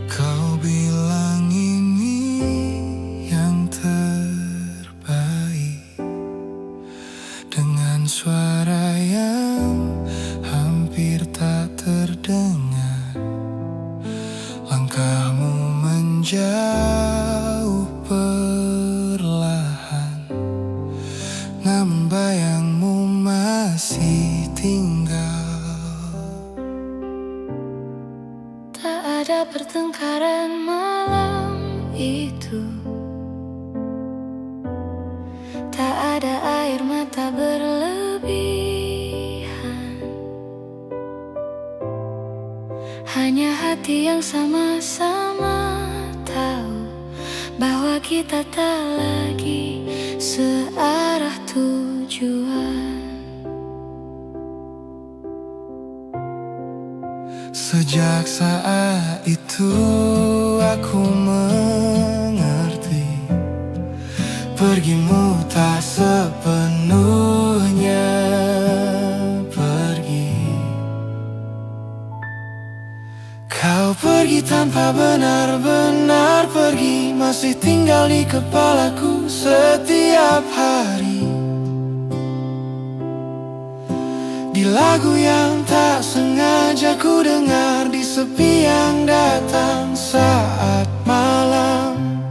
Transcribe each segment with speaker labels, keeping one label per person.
Speaker 1: Kau bilang ini yang terbaik, dengan suara yang hampir tak terdengar. Langkahmu menjauh perlahan, namun bayangmu masih tinggal.
Speaker 2: Tak ada pertengkaran malam itu, tak ada air mata berlebihan, hanya hati yang sama-sama tahu bahwa kita tak lagi searah tujuan.
Speaker 1: Sejak saat itu aku mengerti, pergimu tak sepenuhnya pergi. Kau pergi tanpa benar-benar pergi, masih tinggal di kepalaku setiap hari. Di lagu yang tak sengaja ku dengar, di sepi yang datang saat malam.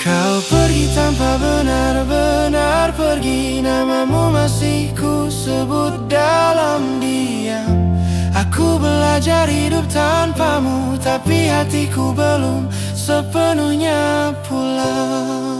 Speaker 1: Kau pergi tanpa benar-benar pergi, namamu masih ku sebut dalam diam. Aku belajar hidup tanpamu, tapi hatiku belum sepenuhnya pulang.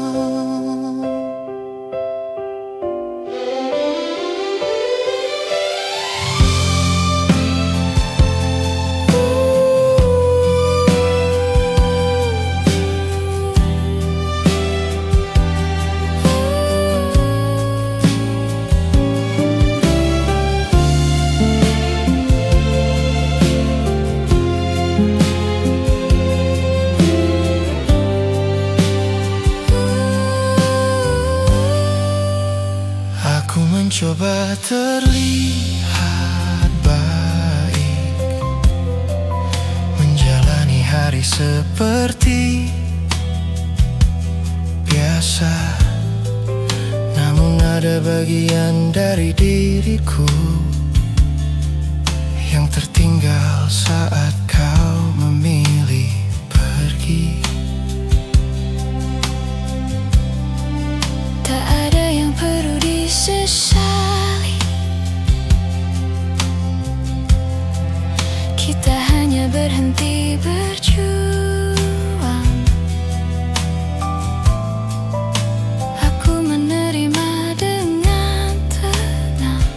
Speaker 1: Aku mencoba terlihat baik, menjalani hari seperti biasa. Namun ada bagian dari diriku yang tertinggal saat kau memilih pergi.
Speaker 2: Tak ada yang perlu disesali, kita hanya berhenti berjuang. Aku menerima dengan tenang,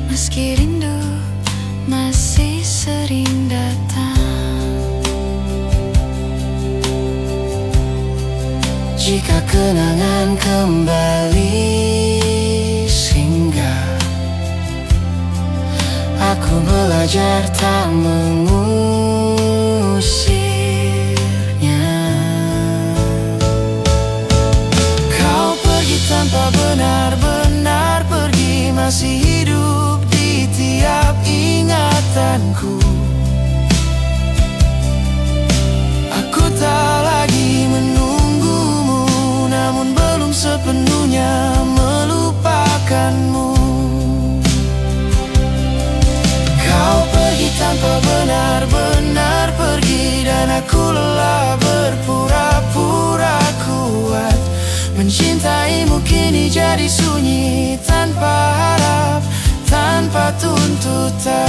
Speaker 2: meski rindu masih sering datang.
Speaker 1: Jika kenangan kembali singgah, aku belajar tak mengusirnya. Kau pergi tanpa benar-benar pergi, masih hidup di tiap ingatanku. Aku tak lagi menunggumu, namun belum sepenuhnya melupakanmu. Kau pergi tanpa benar-benar pergi, dan aku lelah berpura-pura kuat. Mencintaimu kini jadi sunyi, tanpa harap, tanpa tuntutan.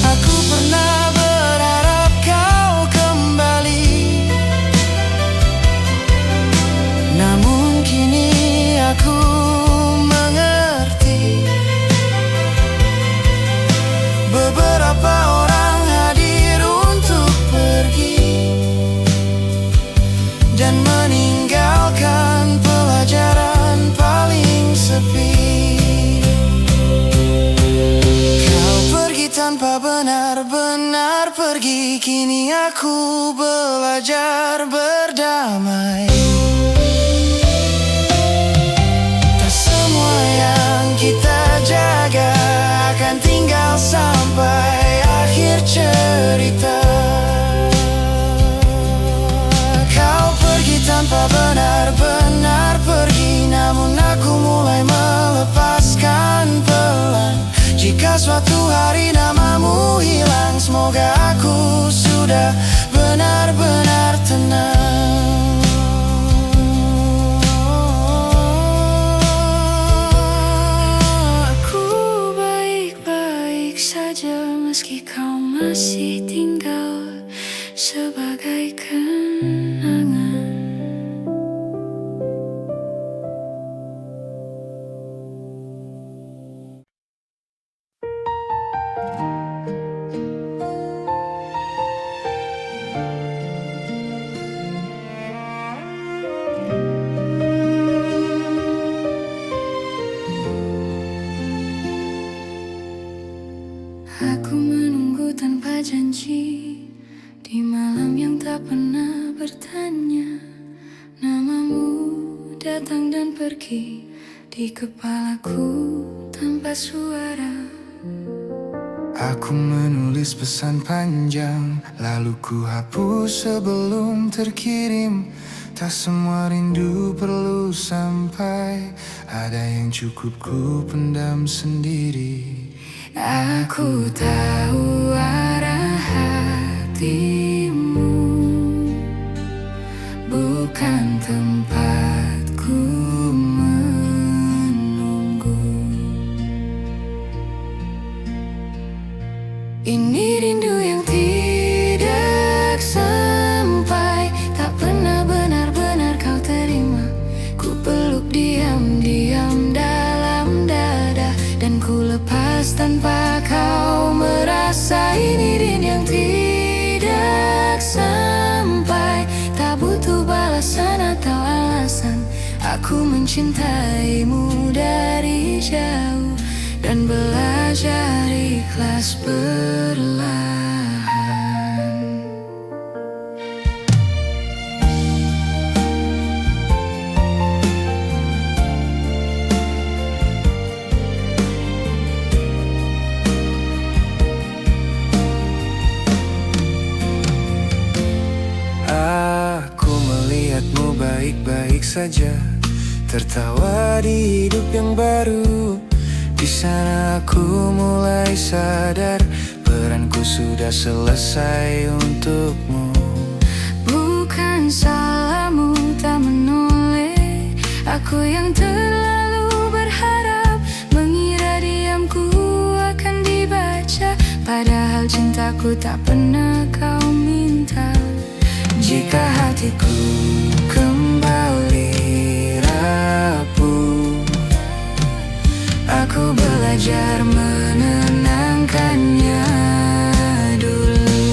Speaker 1: Aku pernah berharap kau kembali, namun kini aku mengerti. Beberapa orang hadir untuk pergi dan meninggalkan pelajaran paling pergi, kini aku belajar berdamai. Tak semua yang kita jaga akan tinggal sampai akhir cerita. Kau pergi tanpa benar-benar pergi, namun aku mulai melepaskan pelan. Jika suatu hari namamu hilang, semoga aku sudah benar-benar tenang.
Speaker 2: Aku baik-baik saja meski kau masih tinggal sebagai kenangan. Aku menunggu tanpa janji di malam yang tak pernah bertanya. Namamu datang dan pergi di kepalaku tanpa suara.
Speaker 1: Aku menulis pesan panjang, lalu ku hapus sebelum terkirim. Tak semua rindu perlu sampai, ada yang cukup ku pendam sendiri.
Speaker 2: Aku tahu arah hatimu, bukan tempatku menunggu. Ini rindu yang tidak sampai, tak pernah benar-benar kau terima. Ku peluk diam-diam dalam dada, dan ku lepas tanpa kau merasa. Ini rindu yang tidak sampai, tak butuh balasan atau alasan. Aku mencintaimu dari jauh dan belajar ikhlas perlahan.
Speaker 1: Aku melihatmu baik-baik saja, tertawa di hidup yang baru. Di sana aku mulai sadar, peranku sudah selesai untukmu.
Speaker 2: Bukan salahmu tak menoleh, aku yang terlalu berharap, mengira diamku akan dibaca, padahal cintaku tak pernah kau minta.
Speaker 1: Jika hatiku kembali rapuh, aku belajar menenangkannya dulu.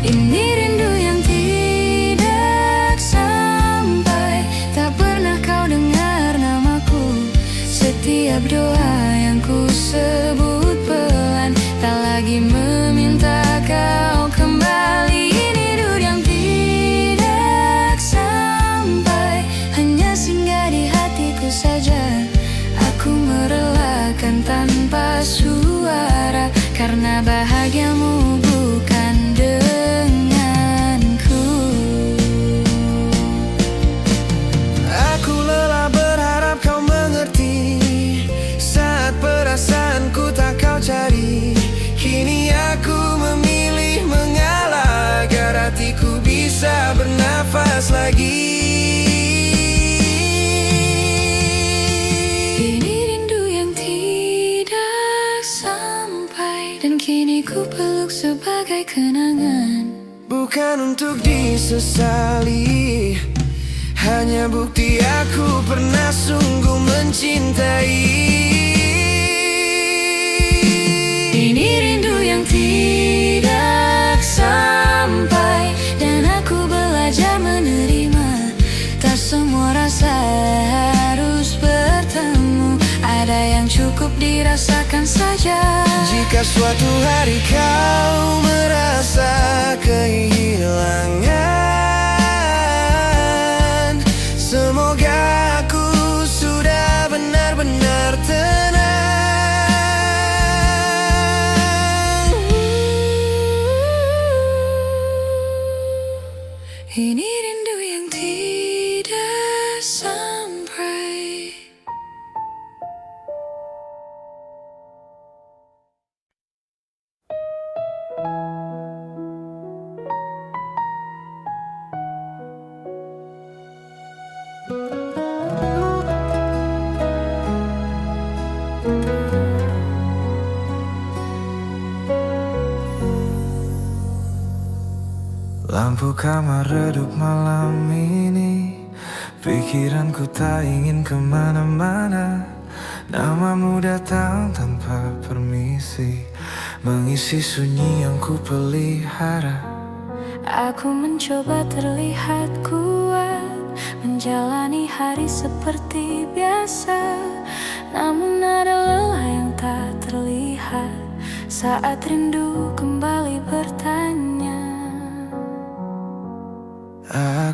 Speaker 2: Ini rindu yang tidak sampai, tak pernah kau dengar namaku. Setiap doa yang ku sebut pelan, tak lagi meminta kau kembali. Ini rindu yang tidak sampai, hanya singgah di hatiku saja. Aku merelakan tanpa suara, karena bahagiamu bukan denganku.
Speaker 1: Aku lelah berharap kau mengerti, saat perasaanku tak kau cari. Kini aku memilih mengalah, agar hatiku bisa bernafas lagi.
Speaker 2: Ku peluk sebagai kenangan,
Speaker 1: bukan untuk disesali, hanya bukti aku pernah sungguh mencintai.
Speaker 2: ini rindu yang tidak sampai, dan aku belajar menerima. Tak semua rasa harus bertemu, ada yang cukup dirasakan saja.
Speaker 1: Jika suatu hari kau merasa kehilangan, semoga aku sudah benar-benar tenang.
Speaker 2: Ini rindu yang tidak sampai.
Speaker 1: Lampu kamar redup malam ini, pikiranku tak ingin kemana-mana. Namamu datang tanpa permisi, mengisi sunyi yang ku pelihara.
Speaker 2: Aku mencoba terlihat kuat, menjalani hari seperti biasa. Namun ada lelah yang tak terlihat saat rindu kembali bertanya.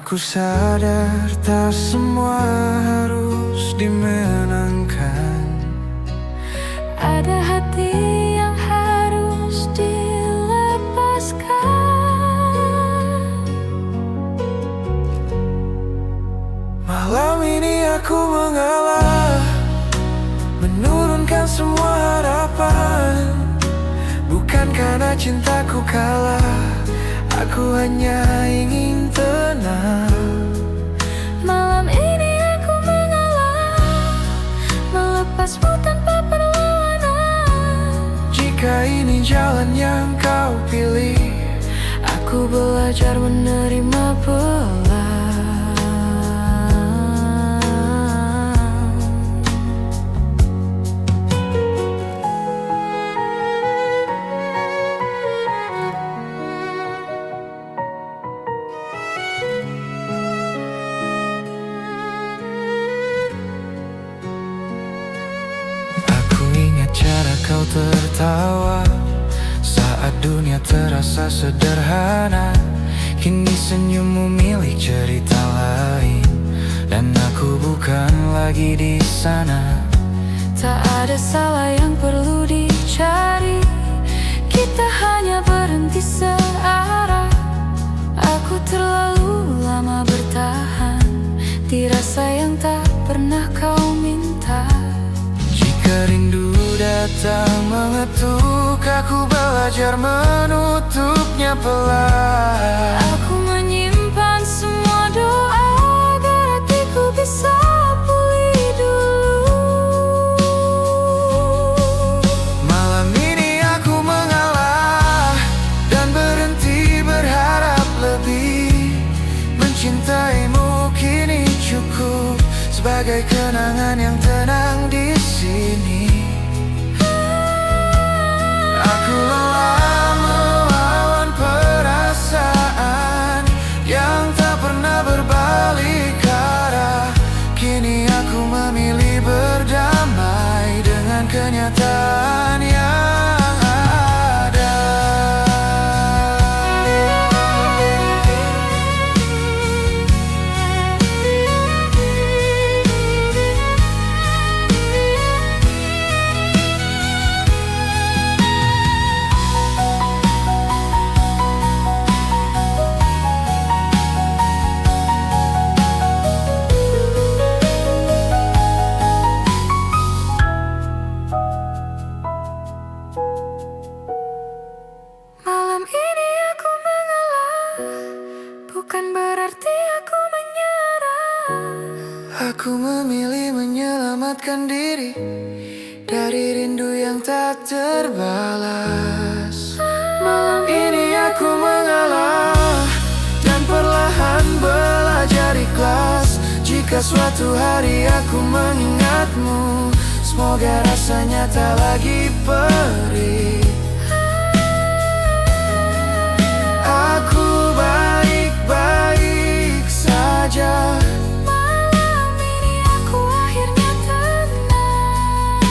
Speaker 1: Aku sadar tak semua harus dimenangkan.
Speaker 2: Ada hati yang harus dilepaskan.
Speaker 1: Malam ini aku mengalah, menurunkan semua harapan. Bukan karena cintaku kalah, aku hanya ingin tenang.
Speaker 2: Malam ini aku mengalah, melepasmu tanpa perlawanan.
Speaker 1: Jika ini jalan yang kau pilih,
Speaker 2: Aku belajar menerima pelan.
Speaker 1: aku ingat cara kau tertawa saat dunia terasa sederhana. Kini senyummu milik cerita lain, dan aku bukan lagi di sana.
Speaker 2: Tak ada salah yang perlu dicari, kita hanya berhenti searah. Aku terlalu lama bertahan di rasa yang tak pernah kau minta.
Speaker 1: Jika rindu datang mengetuk, aku belajar menutupnya pelan.
Speaker 2: Aku menyimpan semua doa agar hatiku bisa pulih dulu.
Speaker 1: Malam ini aku mengalah dan berhenti berharap lebih. Mencintaimu kini cukup sebagai kenangan yang tenang di sini. Aku lelah melawan perasaan yang tak pernah berbalik arah. Kini aku memilih berdamai dengan kenyataan yang ada.
Speaker 2: Malam ini aku mengalah, bukan berarti aku menyerah.
Speaker 1: Aku memilih menyelamatkan diri dari rindu yang tak terbalas. Malam ini aku mengalah dan perlahan belajar ikhlas. Jika suatu hari aku mengingatmu, semoga rasanya tak lagi perih. Aku baik-baik saja.
Speaker 2: Malam ini aku akhirnya tenang.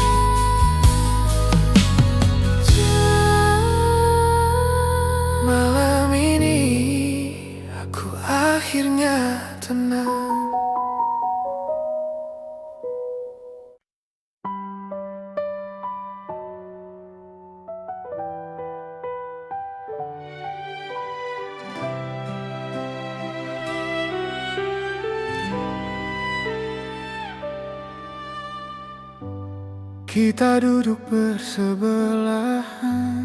Speaker 1: Kita duduk bersebelahan,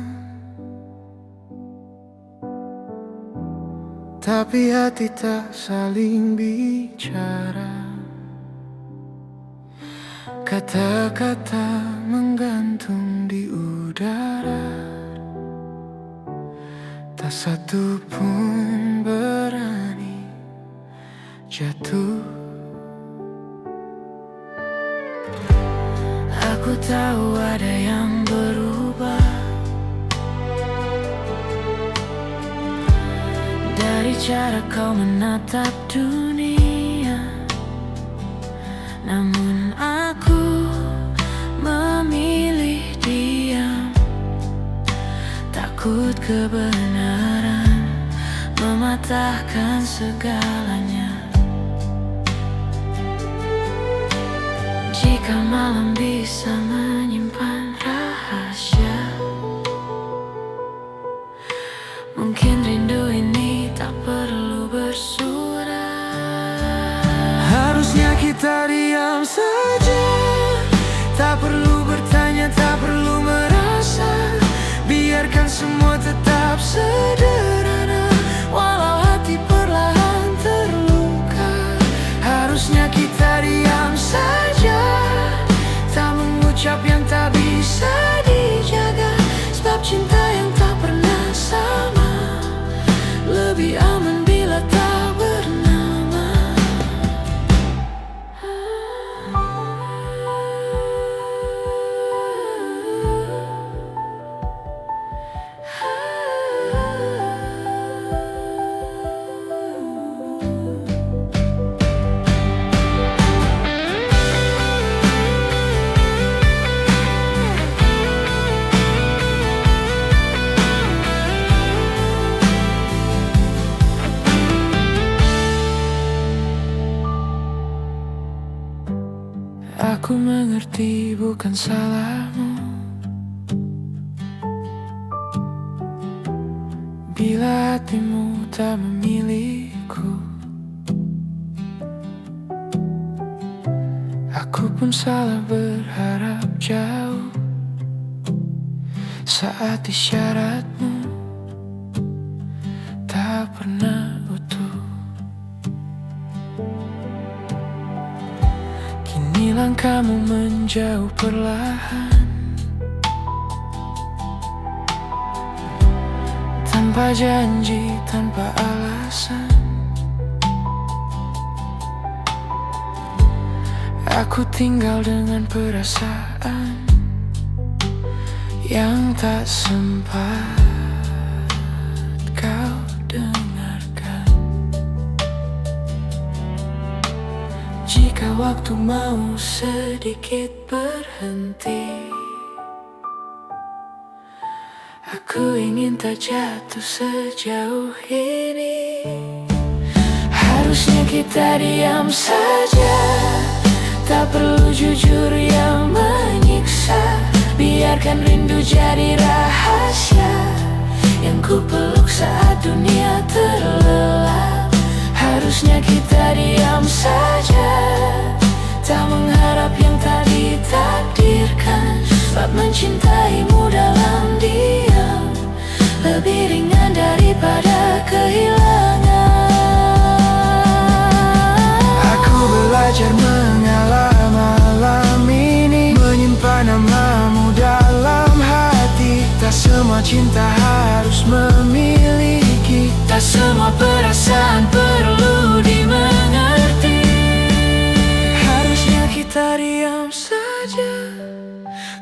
Speaker 1: tapi hati tak saling bicara. Kata-kata menggantung di udara, tak satu pun berani jatuh. Aku tahu ada yang berubah dari cara kau menatap dunia, namun aku memilih diam. Takut kebenaran mematahkan segalanya. Jika malam bisa menyimpan rahasia, mungkin rindu ini tak perlu bersurat. Harusnya kita diam saja, tak perlu bertanya, tak perlu merasa. Biarkan semua tetap sederhana, walau hati perlahan terluka. Harusnya kita diam saja, tak mengucap yang tak bisa dijaga. Sebab cinta yang tak pernah sama lebih aman bila tak bernama. Aku mengerti bukan salahmu bila hatimu tak memilihku. Aku pun salah berharap jauh saat isyaratmu tak pernah utuh. Kini langkahmu menjauh perlahan, tanpa janji, tanpa alasan. Aku tinggal dengan perasaan yang tak sempat kau dengarkan. Jika waktu mau sedikit berhenti, aku ingin tak jatuh sejauh ini. Harusnya kita diam saja, tak perlu jujur yang menyiksa. Biarkan rindu jadi rahasia yang ku peluk saat dunia terlelap. Harusnya kita diam saja, tak mengharap yang tak ditakdirkan. Sebab mencintaimu dalam diam lebih ringan daripada kehilangan. Aku belajar mengalah malam ini, menyimpan namamu dalam hati. Tak semua cinta harus memiliki, tak semua perasaan perlu dimengerti. Harusnya kita diam saja,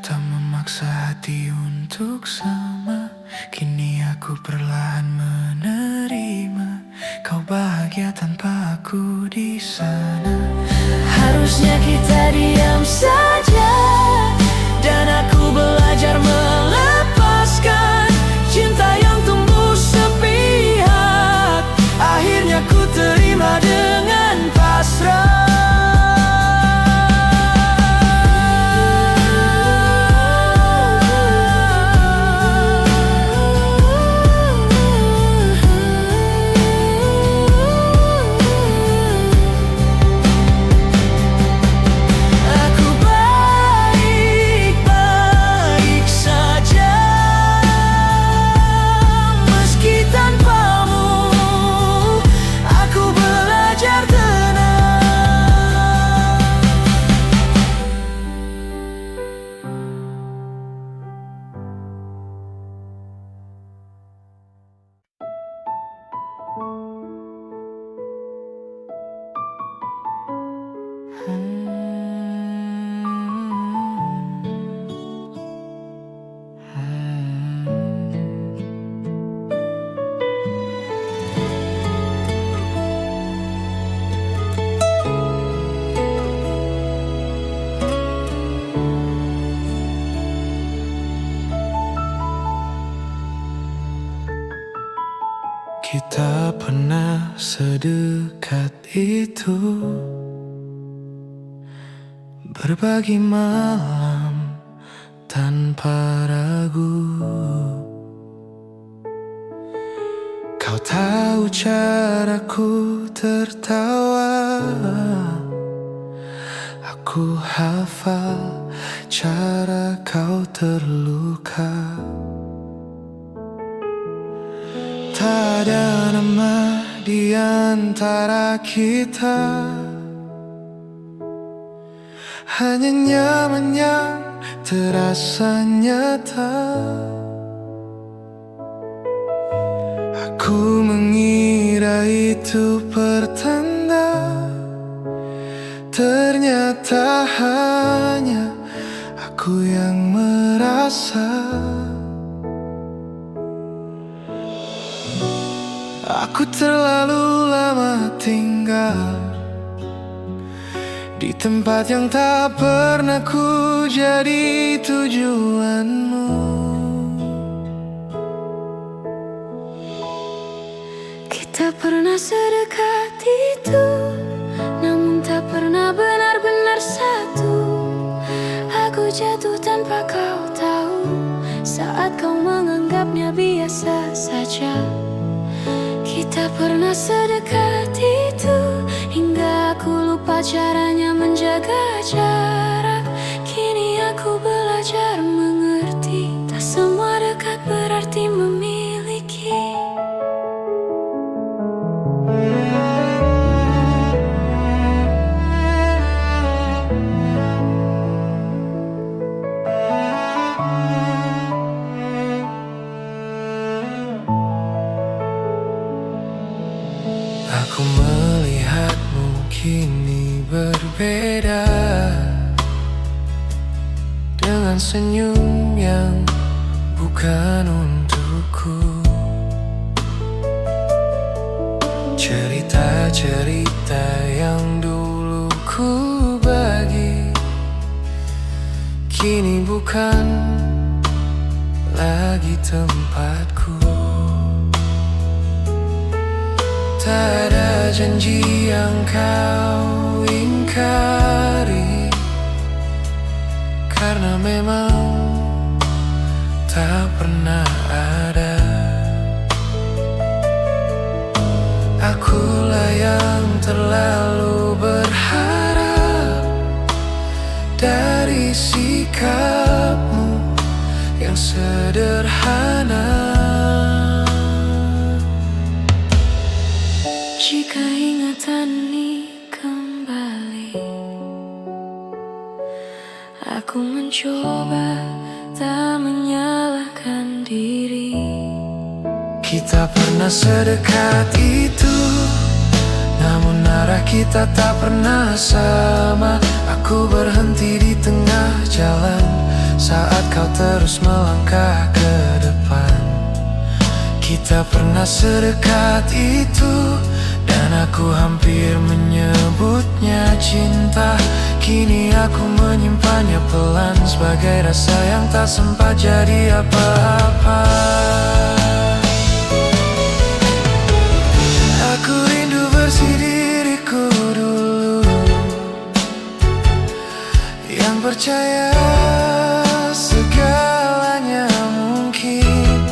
Speaker 1: tak memaksa hati untuk sama. Kini aku perlahan menerima kau bahagia tanpa aku di sana. Harusnya kita diam saja, dan aku belajar melepaskan cinta yang tumbuh sepihak. Akhirnya ku terima dengan pasrah. Aku Kita pernah sedekat itu, berbagi malam tanpa ragu. Kau tahu caraku tertawa, aku hafal cara kau terluka. Tak ada nama di antara kita, hanya nyaman yang terasa nyata. Aku mengira itu pertanda, ternyata hanya aku yang merasa. Aku terlalu lama tinggal di tempat yang tak pernah ku jadi tujuanmu.
Speaker 2: Kita pernah sedekat itu, namun tak pernah benar-benar satu. Aku jatuh tanpa kau tahu, saat kau menganggapnya biasa saja. Kita pernah sedekat itu, hingga aku lupa caranya menjaga jarak. Kini aku belajar mengerti, tak semua dekat berarti memiliki.
Speaker 1: Aku melihatmu kini berbeda, dengan senyum yang bukan untukku. Cerita-cerita yang dulu ku bagi, kini bukan lagi tempatku. Tak ada janji yang kau ingkari, karena memang tak pernah ada. Akulah yang terlalu berharap dari sikapmu yang sederhana.
Speaker 2: Jika ingatan ini kembali, aku mencoba tak menyalahkan diri.
Speaker 1: Kita pernah sedekat itu, namun arah kita tak pernah sama. Aku berhenti di tengah jalan saat kau terus melangkah ke depan. Kita pernah sedekat itu, dan aku hampir menyebutnya cinta. Kini aku menyimpannya pelan sebagai rasa yang tak sempat jadi apa-apa. Aku rindu bersih diriku dulu, yang percaya segalanya mungkin.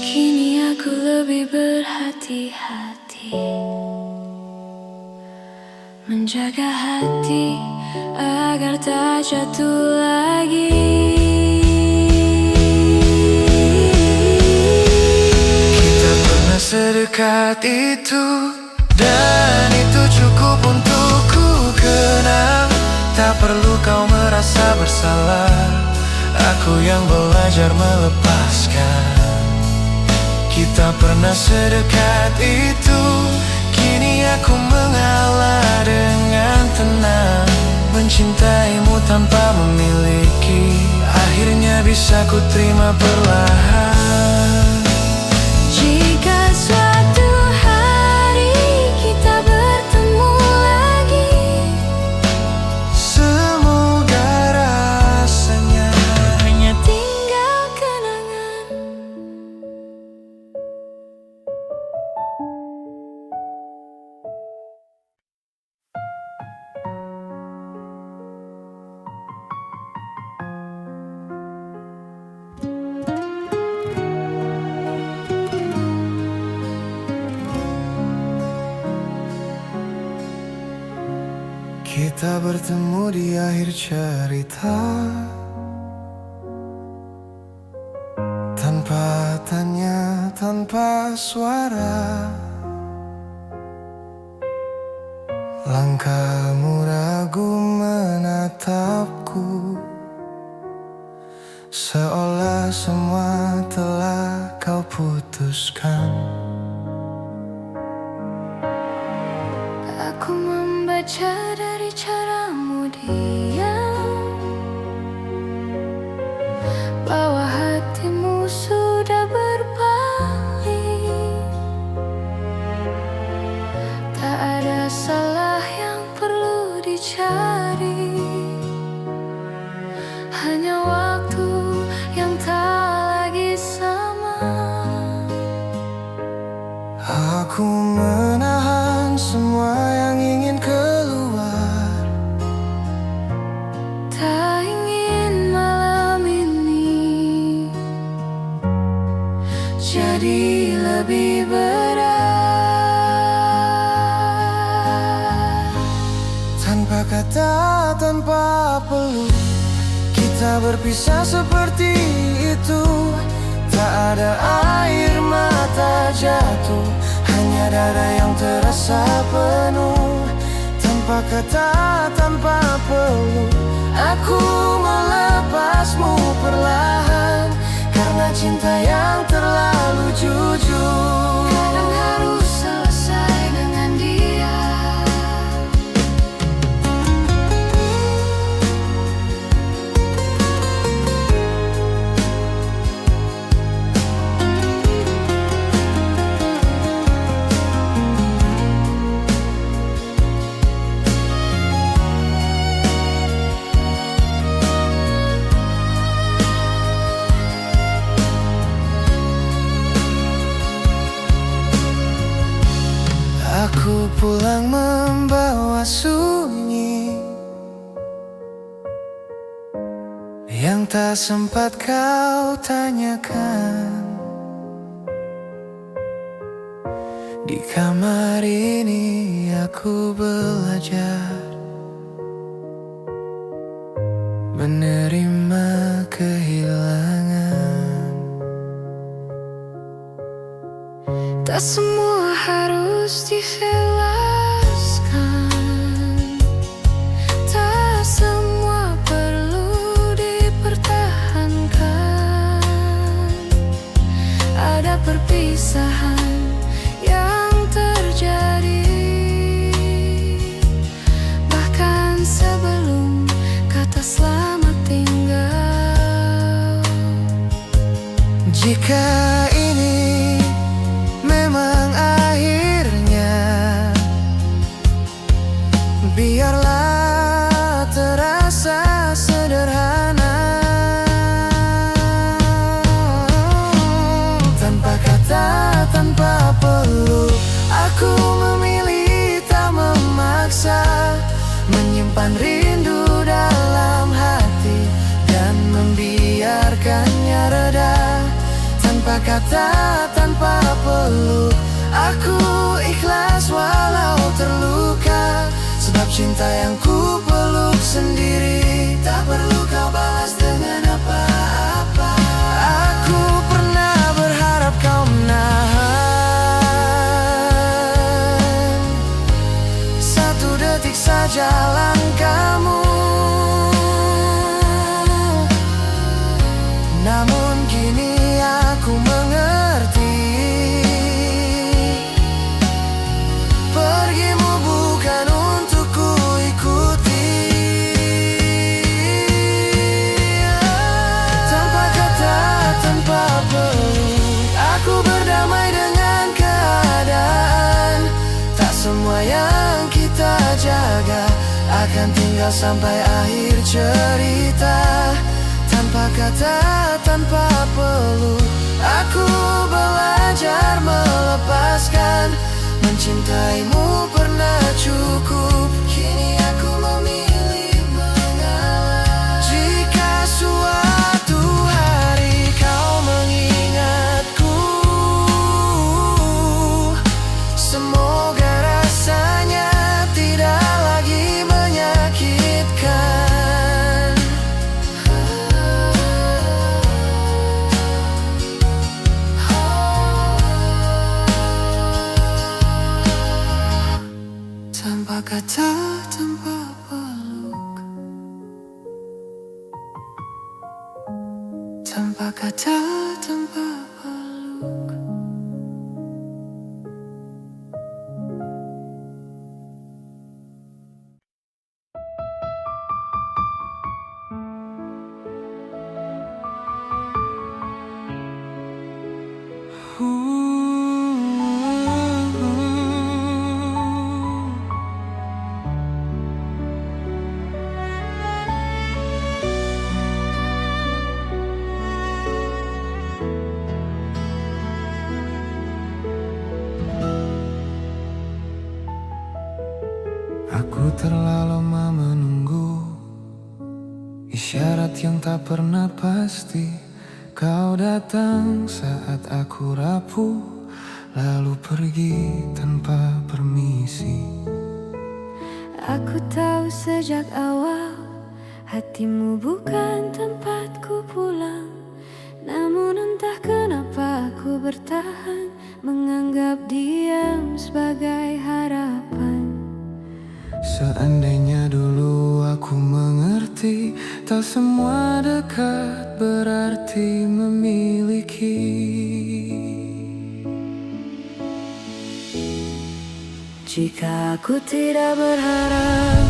Speaker 2: Kini aku lebih berhati-hati, menjaga hati agar tak jatuh lagi.
Speaker 1: Kita pernah sedekat itu, dan itu cukup untuk ku kenang. Tak perlu kau merasa bersalah, aku yang belajar melepaskan. Kita pernah sedekat itu, kini aku mengalah dengan tenang. Mencintaimu tanpa memiliki, akhirnya bisa ku terima perlahan.
Speaker 2: Jika suatu hari kita bertemu lagi,
Speaker 1: semoga rasanya
Speaker 2: hanya tinggal kenangan.
Speaker 1: kita bertemu di akhir cerita, tanpa tanya, tanpa suara. Langkahmu ragu menatapku, seolah semua telah kau putuskan.
Speaker 2: Aku membaca dari caramu diam, bahwa hatimu sudah berpaling. Tak ada salah yang perlu dicari, hanya waktu yang tak lagi sama.
Speaker 1: Aku menahan semua yang ingin keluar,
Speaker 2: Tak ingin malam ini jadi lebih berat.
Speaker 1: tanpa kata, tanpa peluk, kita berpisah seperti itu. Tak ada air mata jatuh, hanya dada yang terasa penuh. Tanpa kata, tanpa peluk, aku melepasmu perlahan, karena cinta yang terlalu jujur
Speaker 2: Kadang harus selesai dengan dia.
Speaker 1: Aku pulang membawa sunyi yang tak sempat kau tanyakan. Di kamar ini aku belajar menerima kehilangan.
Speaker 2: Tak semua harus dijelaskan, tak semua perlu dipertahankan. Ada perpisahan yang terjadi, bahkan sebelum kata selamat tinggal.
Speaker 1: Jika ini memang akhirnya, biarlah terasa sederhana. Tanpa kata, tanpa peluk, aku memilih tak memaksa, menyimpan rindu dalam hati dan membiarkannya reda. Tanpa kata, tanpa peluk, aku ikhlas walau terluka, sebab cinta yang ku peluk sendiri tak perlu kau balas dengan apa-apa. Aku pernah berharap kau menahan satu detik saja langkahmu, namun kini aku mengerti, pergimu bukan untuk ku ikuti. Tanpa kata, tanpa peluk, aku berdamai dengan keadaan. Tak semua yang kita jaga akan tinggal sampai akhir cerita. Tanpa kata, tanpa peluk, aku belajar melepaskan. Mencintaimu pernah cukup, kini aku memilih mengalah. Jika suatu hari kau mengingatku, semoga rasanya tidak lagi menyakitkan. tanpa kata, tanpa peluk. Aku terlalu lama menunggu isyarat yang tak pernah pasti. Kau datang saat aku rapuh, lalu pergi tanpa permisi.
Speaker 2: Aku tahu sejak awal hatimu bukan tempatku pulang. Namun entah kenapa aku bertahan, menganggap diam sebagai harapan.
Speaker 1: Seandainya dulu aku mengerti, tak semua dekat berarti memiliki.
Speaker 2: Jika aku tidak berharap,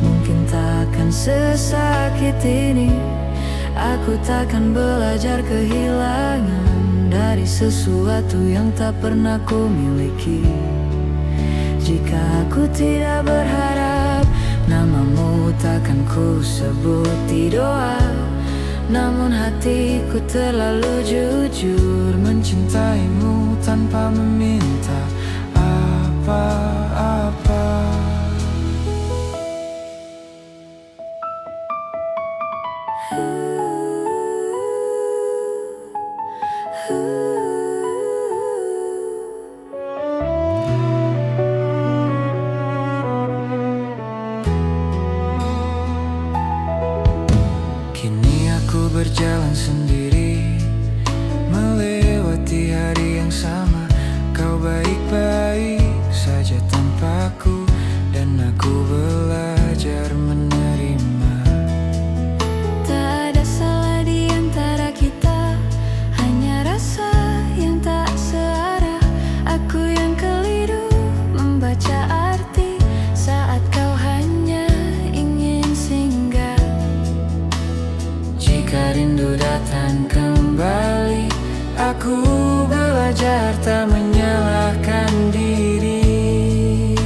Speaker 2: mungkin takkan sesakit ini. Aku takkan belajar kehilangan dari sesuatu yang tak pernah ku miliki. Jika aku tidak berharap, namamu takkan ku sebut di doa. Namun hatiku terlalu jujur
Speaker 1: mencintaimu tanpa meminta apa-apa. Kini aku berjalan sendiri, melewati hari yang sama. Kau baik-baik saja tanpaku, dan aku belajar menerima.
Speaker 2: Tak ada salah di antara kita, hanya rasa yang tak searah. Aku yang keliru membaca arti saat kau hanya ingin singgah.
Speaker 1: Jika rindu datang kembali, aku belajar tak menyalahkan diri.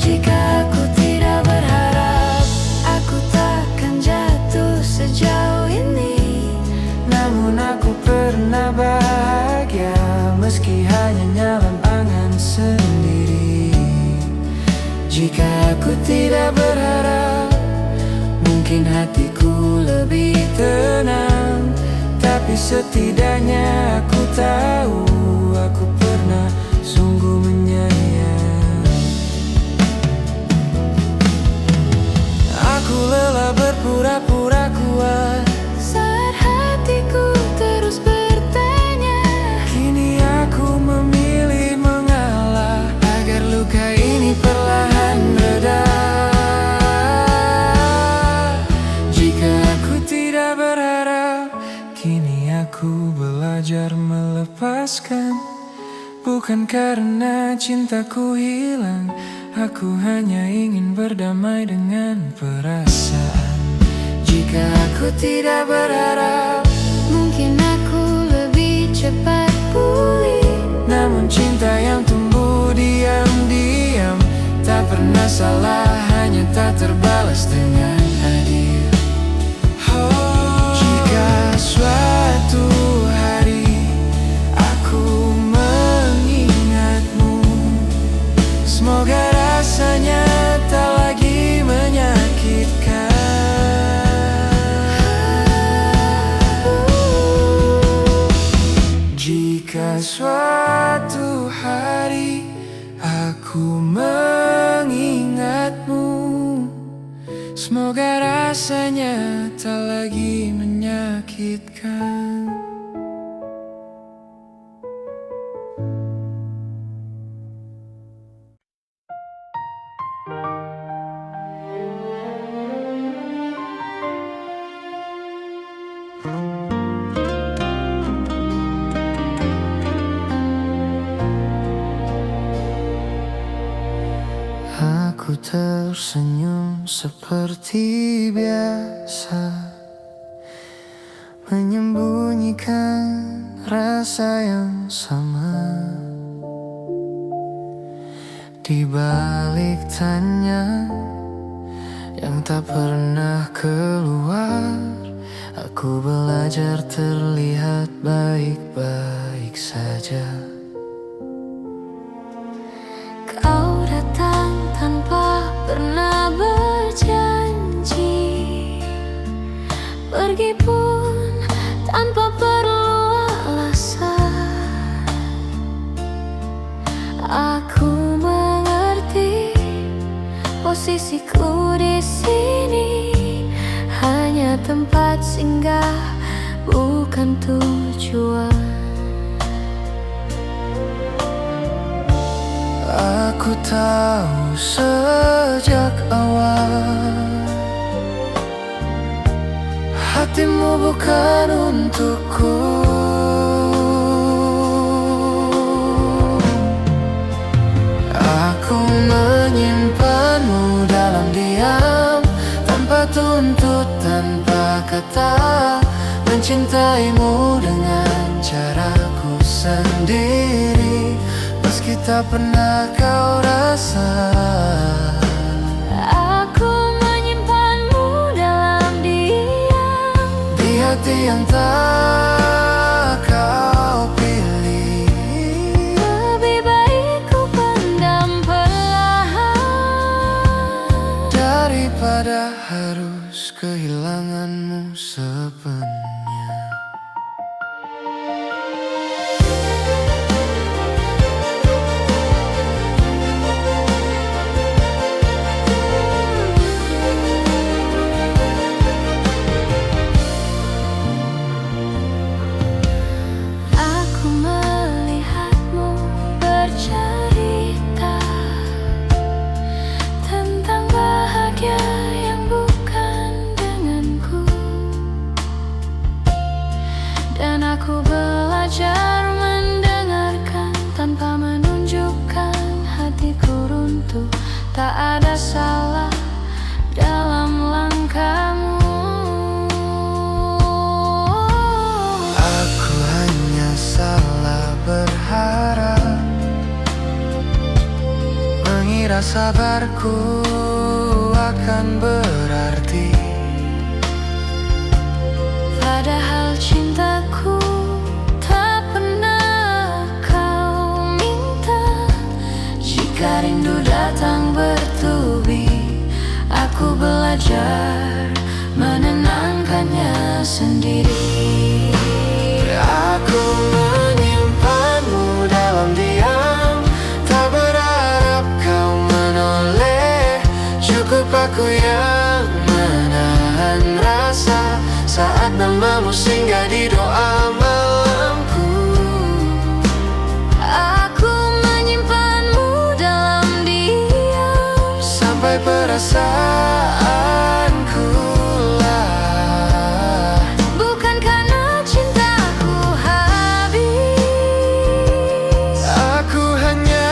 Speaker 2: Jika aku tidak berharap, aku takkan jatuh sejauh ini.
Speaker 1: Namun aku pernah bahagia, meski hanya nyala angan sendiri. Jika aku tidak berharap, mungkin hatiku lebih tenang. Tapi setidaknya aku tahu, aku pernah sungguh menyayang. Aku lelah berpura-pura kuat
Speaker 2: Saat hatiku terus bertanya,
Speaker 1: kini aku memilih mengalah agar luka ini perlahan reda. Jika aku tidak berharap, kini aku belajar melepaskan. Bukan karena cintaku hilang, aku hanya ingin berdamai dengan perasaan. Jika aku tidak berharap,
Speaker 2: mungkin aku lebih cepat pulih.
Speaker 1: namun cinta yang tumbuh diam-diam tak pernah salah, hanya tak terbalas dengan adil. Jika suatu hari aku mengingatmu, semoga rasanya tak lagi menyakitkan. Jika suatu hari aku mengingatmu, semoga rasanya tak lagi menyakitkan. Aku tersenyum seperti biasa, menyembunyikan rasa yang sama. Di balik tanya yang tak pernah keluar, aku belajar terlihat baik-baik saja.
Speaker 2: Kau datang tanpa pernah berjanji, pergi pun tanpa perlu alasan. Aku mengerti posisiku di sini hanya tempat singgah, bukan tujuan.
Speaker 1: Aku tahu sejak awal hatimu bukan untukku. Aku menyimpanmu dalam diam, tanpa tuntut, tanpa kata, mencintaimu dengan caraku sendiri, meski tak pernah kau rasa.
Speaker 2: Aku menyimpanmu dalam diam,
Speaker 1: Di hati yang tak kau pilih.
Speaker 2: lebih baik ku pendam perlahan
Speaker 1: Daripada harus kehilanganmu sepenuhnya.
Speaker 2: Aku melihatmu bercerita tentang bahagia yang bukan denganku, dan aku belajar mendengarkan tanpa menunjukkan hatiku runtuh. Tak ada salah dalam langkahmu.
Speaker 1: Aku hanya salah berharap, mengira sabarku akan berarti.
Speaker 2: Padahal cintaku tak pernah kau minta. Jika rindu datang bertubi, aku belajar menenangkannya sendiri.
Speaker 1: Aku menyimpanmu dalam diam, tak berharap kau menoleh. Cukup aku yang menahan rasa saat namamu singgah di doa malamku.
Speaker 2: Aku menyimpanmu dalam diam,
Speaker 1: Sampai perasaanku lah,
Speaker 2: bukan karena cintaku habis.
Speaker 1: aku hanya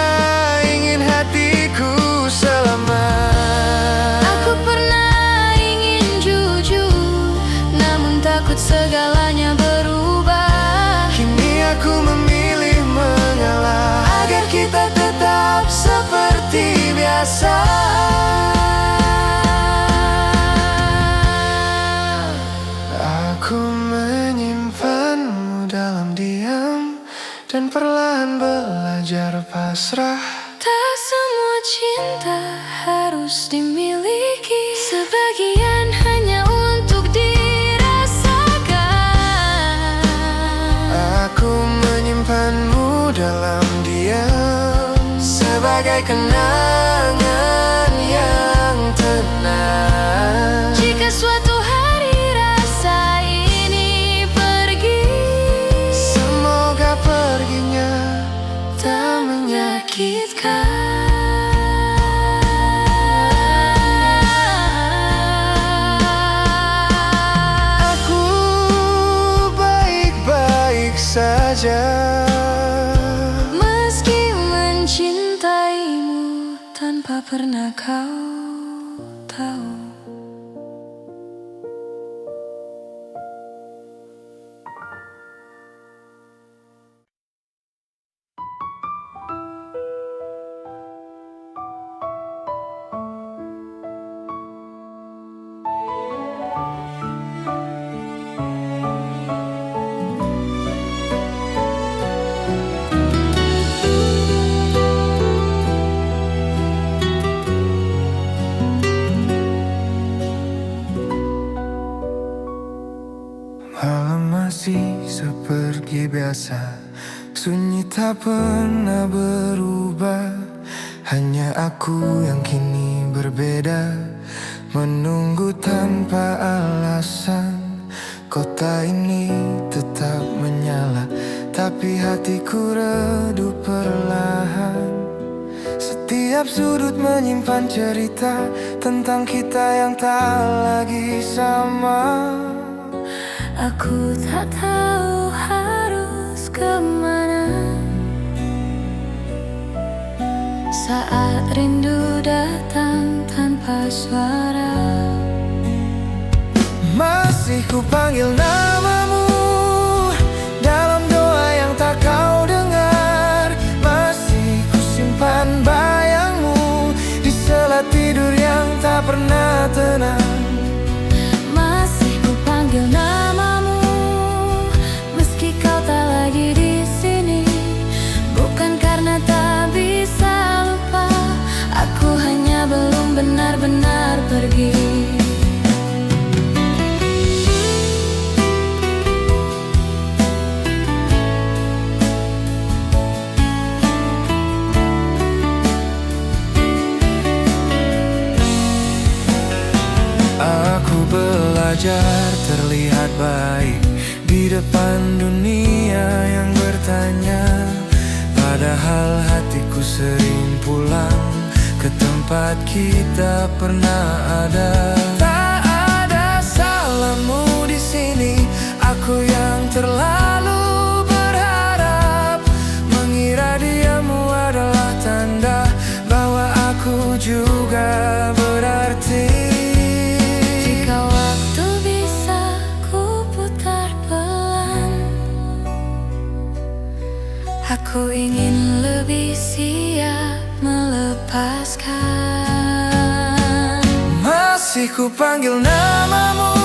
Speaker 1: ingin hatiku selamat.
Speaker 2: Aku pernah ingin jujur, namun takut segalanya berubah.
Speaker 1: Kini aku memilih mengalah agar kita tetap seperti biasa. Aku menyimpanmu dalam diam dan perlahan belajar pasrah.
Speaker 2: Tak semua cinta harus dimiliki, sebagian hanya untuk dirasakan.
Speaker 1: Aku menyimpanmu dalam diam sebagai kenangan yang tenang.
Speaker 2: Jika suatu hari rasa ini pergi,
Speaker 1: Semoga perginya tak menyakitkan. Aku baik-baik saja,
Speaker 2: meski mencintaimu tanpa pernah kau tahu.
Speaker 1: Malam masih seperti biasa, sunyi tak pernah berubah. Hanya aku yang kini berbeda, menunggu tanpa alasan. Kota ini tetap menyala, tapi hatiku redup perlahan. Setiap sudut menyimpan cerita tentang kita yang tak lagi sama.
Speaker 2: Aku tak tahu harus kemana saat rindu datang tanpa suara.
Speaker 1: Masih ku panggil namamu dalam doa yang tak kau dengar. Masih ku simpan bayangmu di sela tidur yang tak pernah tenang.
Speaker 2: Masih ku panggil namamu meski kau tak lagi di sini. Bukan karena tak bisa lupa, aku hanya belum benar-benar pergi.
Speaker 1: Aku belajar terlihat baik di depan dunia yang bertanya. Padahal hatiku sering pulang ke tempat kita pernah ada. Tak ada salahmu di sini, aku yang terlalu berharap, mengira diamu adalah tanda bahwa aku juga berarti.
Speaker 2: Aku ingin lebih siap melepaskan.
Speaker 1: Masih ku panggil namamu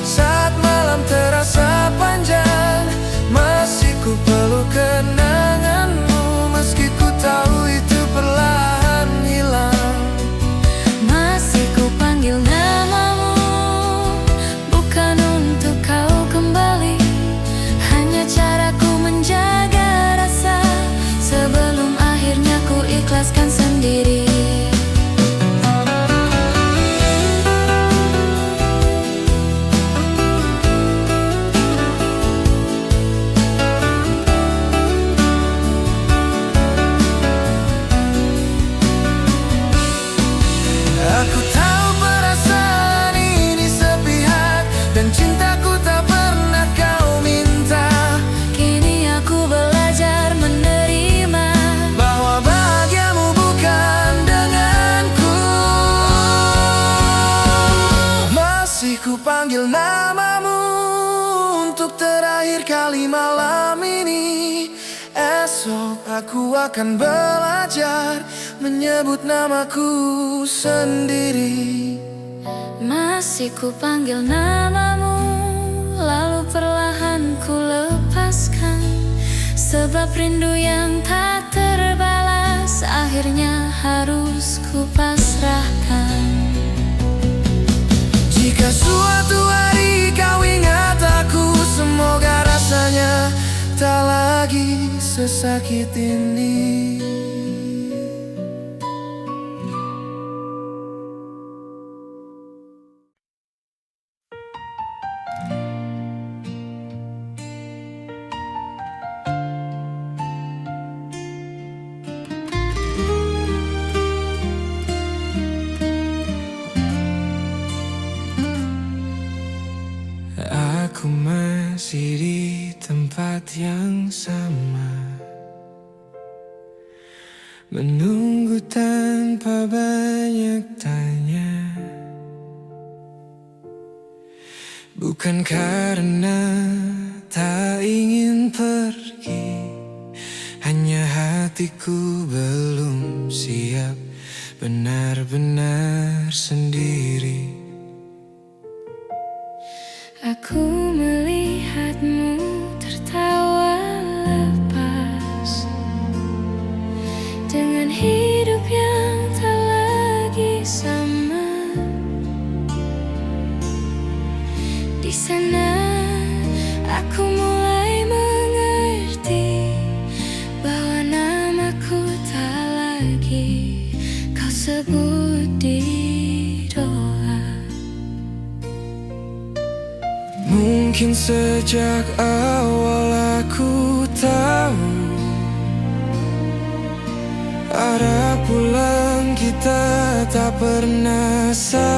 Speaker 1: saat malam terasa panjang. Masih ku peluk kenanganmu meski ku tahu itu perlahan hilang.
Speaker 2: Masih ku panggil namamu bukan untuk kau kembali, hanya caraku menjaga sebelum akhirnya ku ikhlaskan sendiri.
Speaker 1: Aku tahu perasaan ini sepihak dan cintaku tak pernah kau minta.
Speaker 2: Kini aku belajar menerima
Speaker 1: bahwa bahagiamu bukan denganku. Masih ku panggil namamu untuk terakhir kali malam ini. Esok aku akan belajar menyebut namaku sendiri.
Speaker 2: Masih ku panggil namamu, lalu perlahan ku lepaskan. Sebab rindu yang tak terbalas akhirnya harus ku pasrahkan.
Speaker 1: Jika suatu hari kau ingat aku, semoga rasanya tak lagi sesakit ini. Aku masih di tempat yang sama, nyatanya. Bukan karena tak ingin pergi, hanya hatiku belum siap benar-benar sendiri.
Speaker 2: Aku melihatmu tertawa lepas dengan hidup yang tak lagi sama. Di sana aku mulai mengerti bahwa namaku tak lagi kau sebut di doa.
Speaker 1: Mungkin sejak awal aku tahu arah pulang kita tak pernah satu.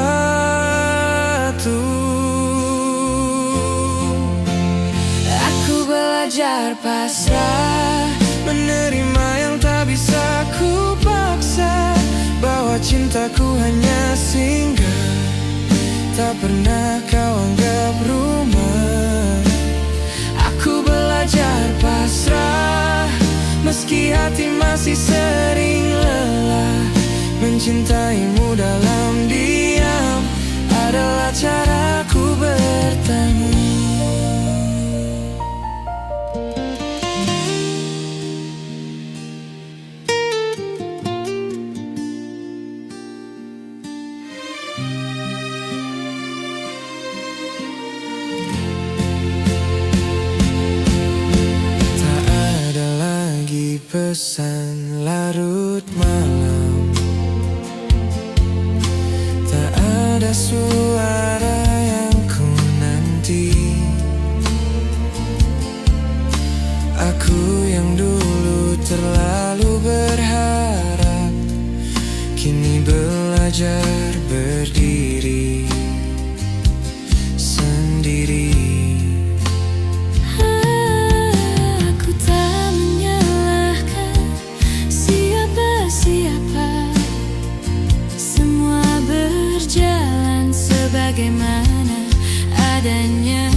Speaker 2: Belajar pasrah,
Speaker 1: menerima yang tak bisa ku paksa, bahwa cintaku hanya singgah, tak pernah kau anggap rumah. Aku belajar pasrah, meski hati masih sering lelah. Mencintaimu dalam diam adalah caraku bertemu. Pesan larut malam, tak ada suara yang ku nanti. Aku yang dulu terlalu berharap, kini belajar berdiri sendiri.
Speaker 2: Bagaimana adanya.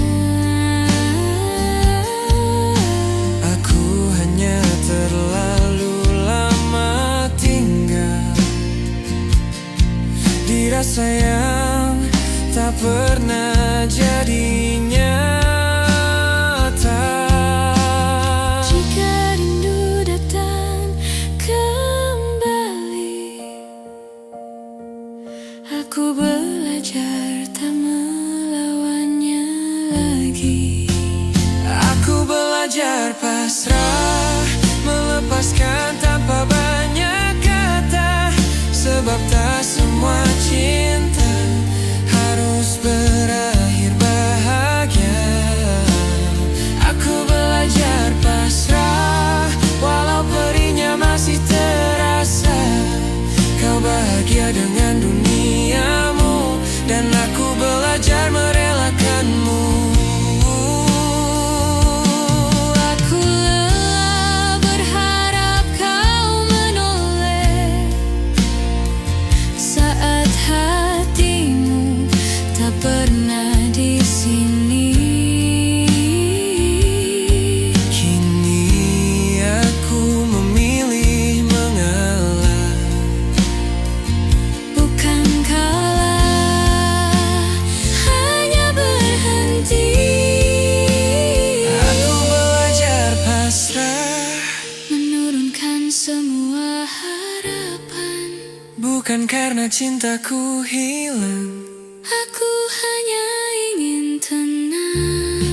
Speaker 1: Aku hanya terlalu lama tinggal di rasa yang tak pernah jadi nyata.
Speaker 2: Jika rindu datang kembali, aku belajar tak melawannya lagi.
Speaker 1: Aku belajar pasrah, melepaskan tanpa banyak kata, sebab tak semua cinta harus berakhir bahagia. Aku belajar pasrah, walau perihnya masih terasa. Kau bahagia dengan duniamu, dan aku belajar merelakanmu.
Speaker 2: Aku lelah berharap kau menoleh saat hatimu tak pernah di sini.
Speaker 1: Kini aku memilih mengalah,
Speaker 2: Bukan kalah, hanya berhenti.
Speaker 1: aku belajar pasrah,
Speaker 2: Menurunkan semua harapan.
Speaker 1: bukan karena cintaku hilang.
Speaker 2: Aku hanya ingin tenang.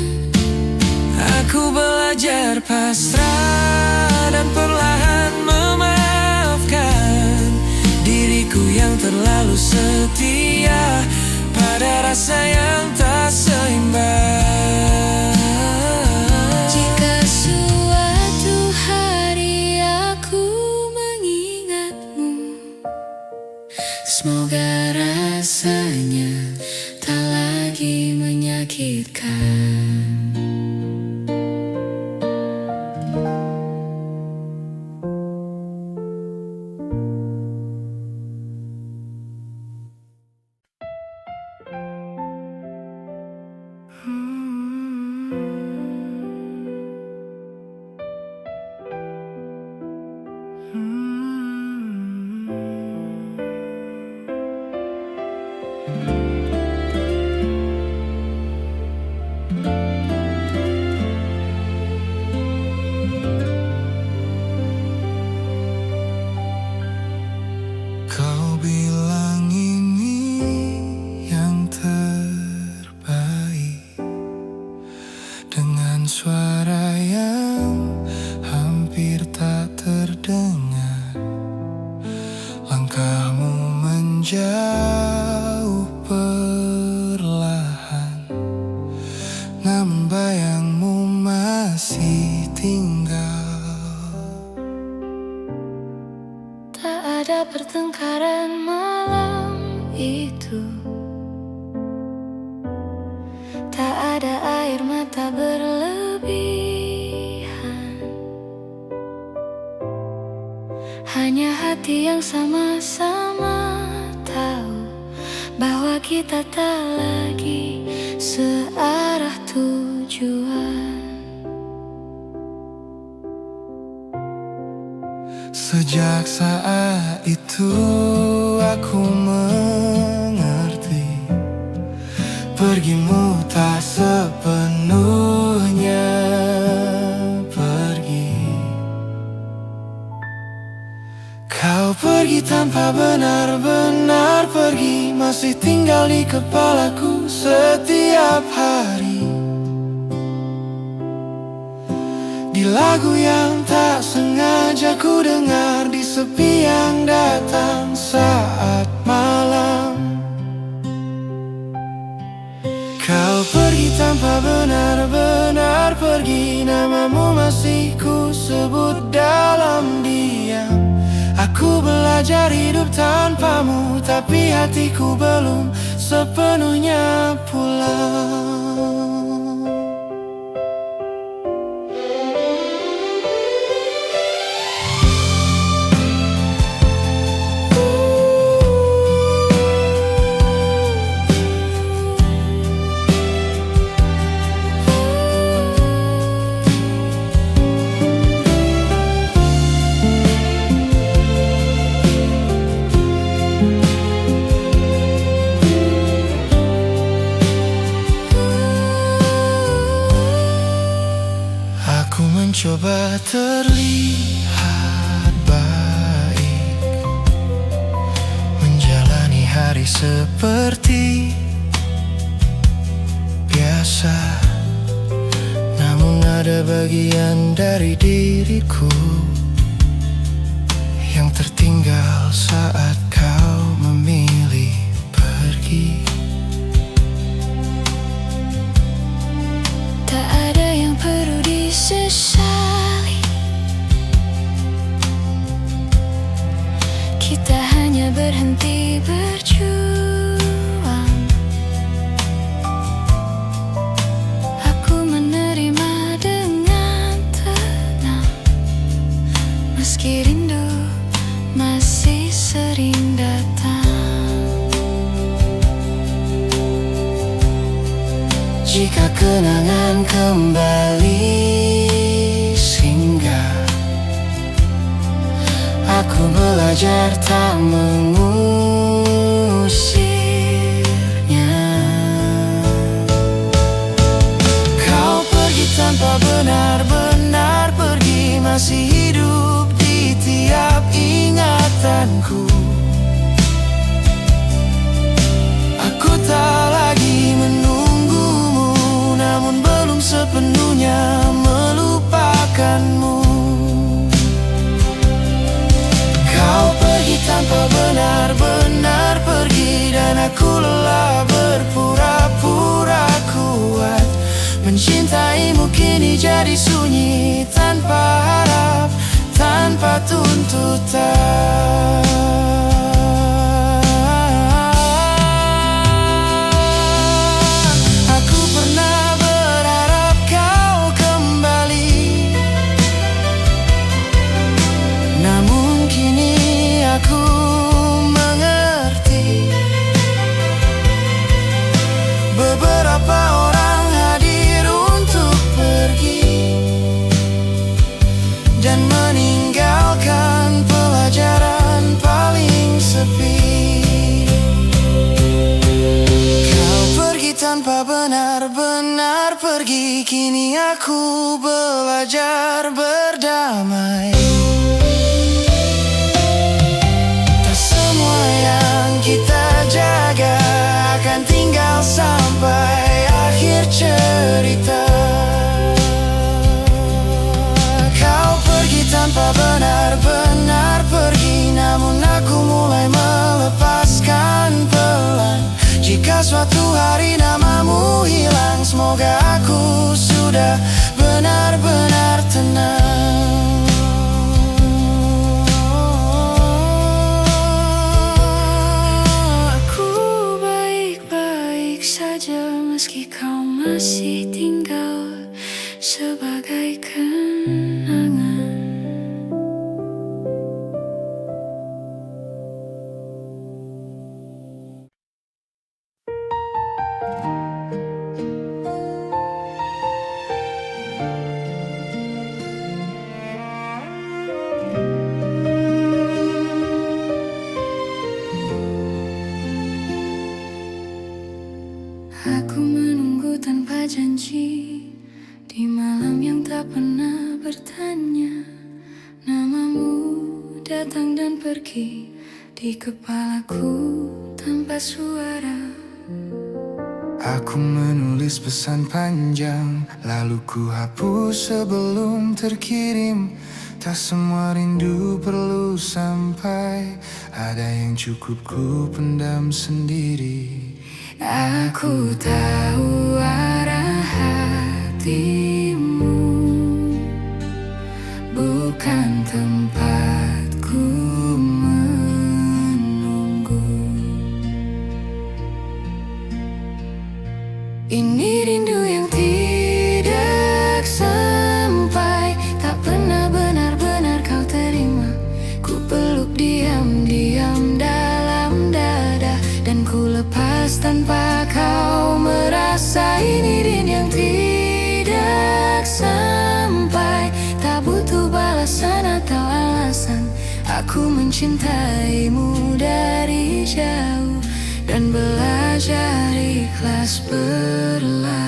Speaker 1: Aku belajar pasrah dan perlahan memaafkan diriku yang terlalu setia pada rasa yang tak seimbang.
Speaker 2: Jika suatu hari aku mengingatmu, semoga rasanya tak lagi menyakitkan.
Speaker 1: menjauh perlahan, namun bayangmu masih tinggal.
Speaker 2: Tak ada pertengkaran malam itu, tak ada air mata berlebihan, hanya hati yang sama-sama tahu bahwa kita tak lagi searah tujuan.
Speaker 1: Sejak saat itu aku mengerti, pergimu tak sepenuhnya pergi. Kau pergi tanpa benar-benar pergi, masih tinggal di kepalaku setiap hari. Di lagu yang tak sengaja ku dengar, di sepi yang datang saat malam. Kau pergi tanpa benar-benar pergi, namamu masih ku sebut dalam diam. Aku belajar hidup tanpamu, tapi hatiku belum sepenuhnya pulang. Aku mencoba terlihat baik, menjalani hari seperti biasa, namun ada bagian dari diriku yang tertinggal saat kau memilih pergi.
Speaker 2: Tak ada yang perlu disesali, kita hanya berhenti berjuang. Aku menerima dengan tenang, meski rindu masih sering datang.
Speaker 1: Jika kenangan kembali singgah, aku belajar tak mengusirnya. Kau pergi tanpa benar-benar pergi, masih hidup di tiap ingatanku. Aku tak lagi menunggumu, namun belum sepenuhnya melupakanmu. Kau pergi tanpa benar-benar pergi, dan aku lelah berpura-pura kuat. Mencintaimu kini jadi sunyi, tanpa harap, tanpa tuntutan. Aku pernah berharap kau kembali, namun kini aku mengerti. Beberapa orang hadir untuk pergi dan meninggalkan pelajaran paling sepi. Kau pergi tanpa benar-benar pergi, kini aku belajar berdamai. Tak semua yang kita jaga akan tinggal sampai akhir cerita. Kau pergi tanpa benar-benar pergi, namun aku mulai melepaskan suatu hari namamu hilang, semoga aku sudah benar-benar tenang.
Speaker 2: Aku baik-baik saja meski kau masih tinggal sebagai kenangan. Aku menunggu tanpa janji di malam yang tak pernah bertanya. Namamu datang dan pergi di kepalaku tanpa suara.
Speaker 1: Aku menulis pesan panjang, lalu ku hapus sebelum terkirim. Tak semua rindu perlu sampai, ada yang cukup ku pendam sendiri.
Speaker 2: Aku tahu arah hatimu, bukan tempatku menunggu. Ini rindu yang tidak sampai, tak pernah benar-benar kau terima. Ku peluk diam-diam dalam dada, dan ku lepas tanpa kau merasa. Ini rindu yang tidak sampai, tak butuh balasan atau alasan. Aku mencintaimu dari jauh dan belajar ikhlas perlahan.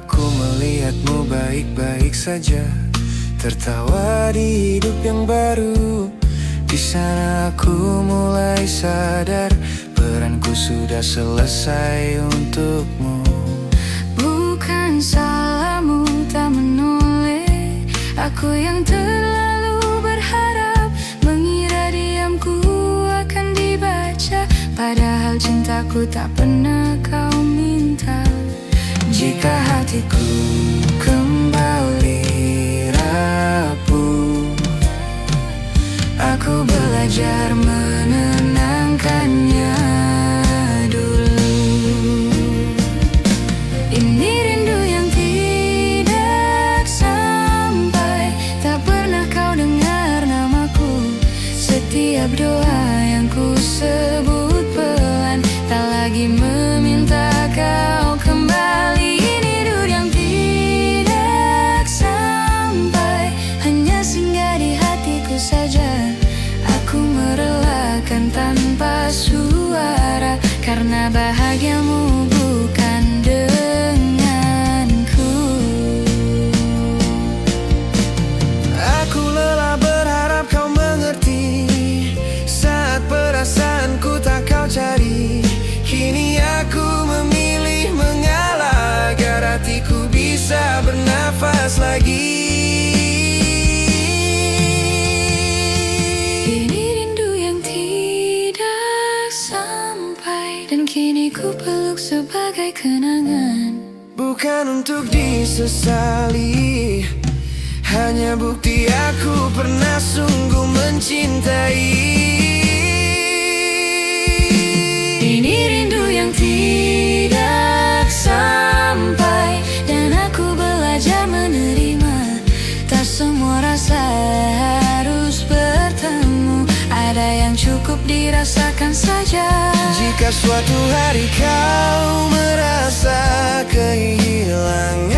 Speaker 1: Aku melihatmu baik-baik saja, tertawa di hidup yang baru. Di sana aku mulai sadar, peranku sudah selesai untukmu.
Speaker 2: Bukan salahmu tak menoleh, aku yang terlalu berharap, mengira diamku akan dibaca, padahal cintaku tak pernah kau minta.
Speaker 1: Jika hatiku kembali rapuh, aku belajar menenangkannya dulu.
Speaker 2: Ini rindu yang tidak sampai, tak pernah kau dengar namaku. Setiap doa yang ku sebut pelan, tak lagi meminta kau kembali. Ini rindu yang tidak sampai, hanya singgah di hatiku saja. Aku merelakan tanpa suara, karena bahagiamu bukan denganku.
Speaker 1: Aku lelah berharap kau mengerti, saat perasaanku tak kau cari. Kini aku memilih mengalah, agar hatiku bisa bernafas lagi.
Speaker 2: Ini rindu yang tidak sampai, dan kini ku peluk sebagai kenangan.
Speaker 1: Bukan untuk disesali, hanya bukti aku pernah sungguh mencintai.
Speaker 2: Ini rindu yang tidak sampai, dan aku belajar menerima. Tak semua rasa harus bertemu, ada yang cukup dirasakan saja.
Speaker 1: Jika suatu hari kau merasa kehilangan,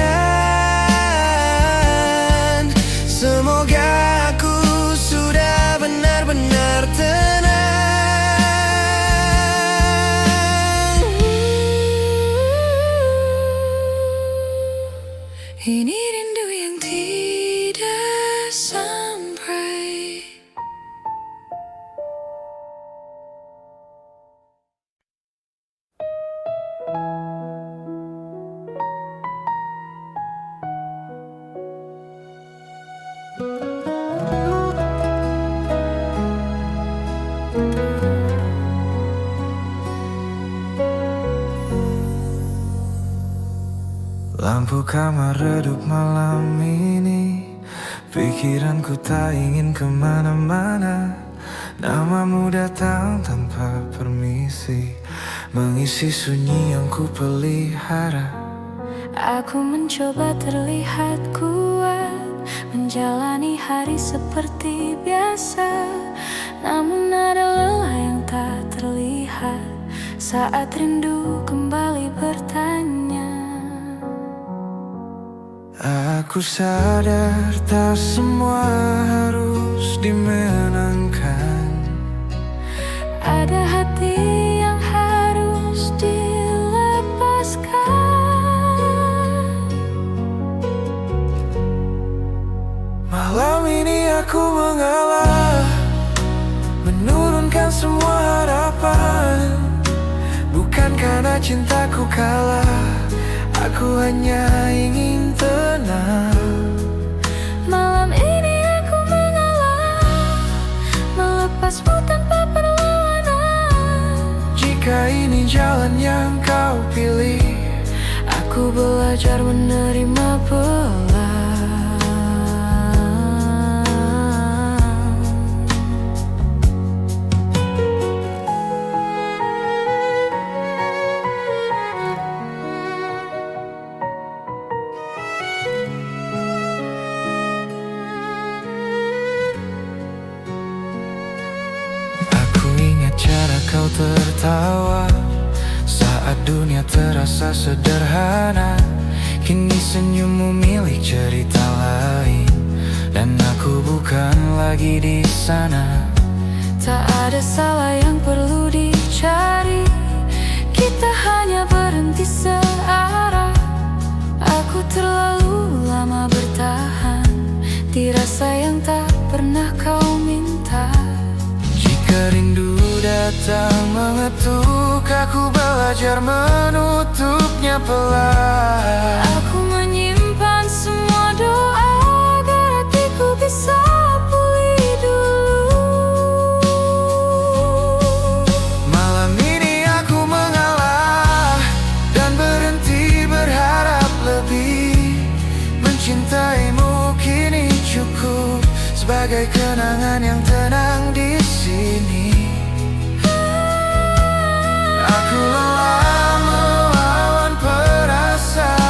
Speaker 1: semoga aku sudah benar-benar tenang.
Speaker 2: Ini rindu yang tidak sampai.
Speaker 1: Lampu kamar redup malam ini, pikiranku tak ingin kemana-mana. Namamu datang tanpa permisi, mengisi sunyi yang ku pelihara.
Speaker 2: Aku mencoba terlihat kuat, menjalani hari seperti biasa. Namun ada lelah yang tak terlihat saat rindu kembali bertanya.
Speaker 1: Aku sadar tak semua harus dimenangkan.
Speaker 2: Ada hati yang harus dilepaskan.
Speaker 1: Malam ini aku mengalah, menurunkan semua harapan. Bukan karena cintaku kalah, aku hanya ingin tenang.
Speaker 2: Malam ini aku mengalah, melepasmu tanpa perlawanan.
Speaker 1: Jika ini jalan yang kau pilih,
Speaker 2: aku belajar menerima pelan.
Speaker 1: cara kau tertawa saat dunia terasa sederhana. Kini senyummu milik cerita lain, dan aku bukan lagi di sana.
Speaker 2: Tak ada salah yang perlu dicari, kita hanya berhenti searah. Aku terlalu lama bertahan di rasa yang tak pernah kau minta.
Speaker 1: Jika rindu datang mengetuk, aku belajar menutupnya pelan.
Speaker 2: Aku menyimpan semua doa agar hatiku bisa pulih dulu.
Speaker 1: Malam ini aku mengalah dan berhenti berharap lebih. Mencintaimu kini cukup sebagai kenangan yang tenang di sini. Aku lelah melawan perasaan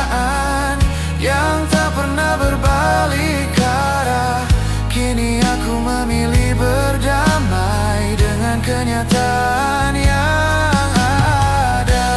Speaker 1: yang tak pernah berbalik arah. Kini aku memilih berdamai dengan kenyataan yang ada.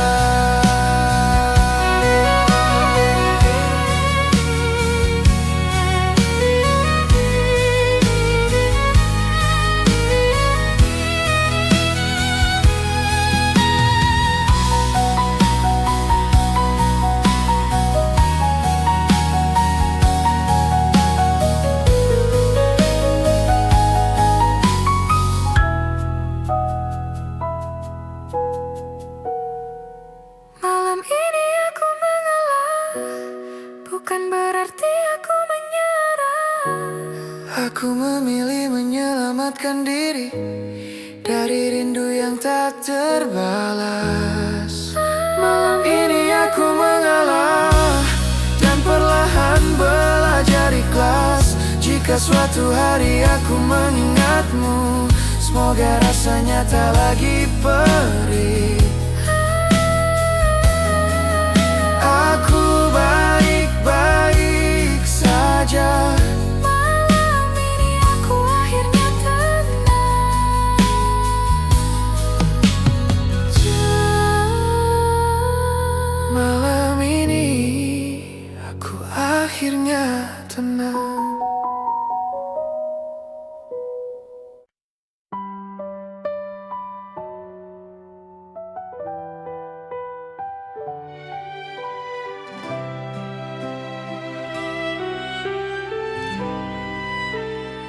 Speaker 2: Bukan berarti aku menyerah.
Speaker 1: Aku memilih menyelamatkan diri dari rindu yang tak terbalas. Malam ini aku mengalah dan perlahan belajar ikhlas. Jika suatu hari aku mengingatmu, semoga rasanya tak lagi perih. Aku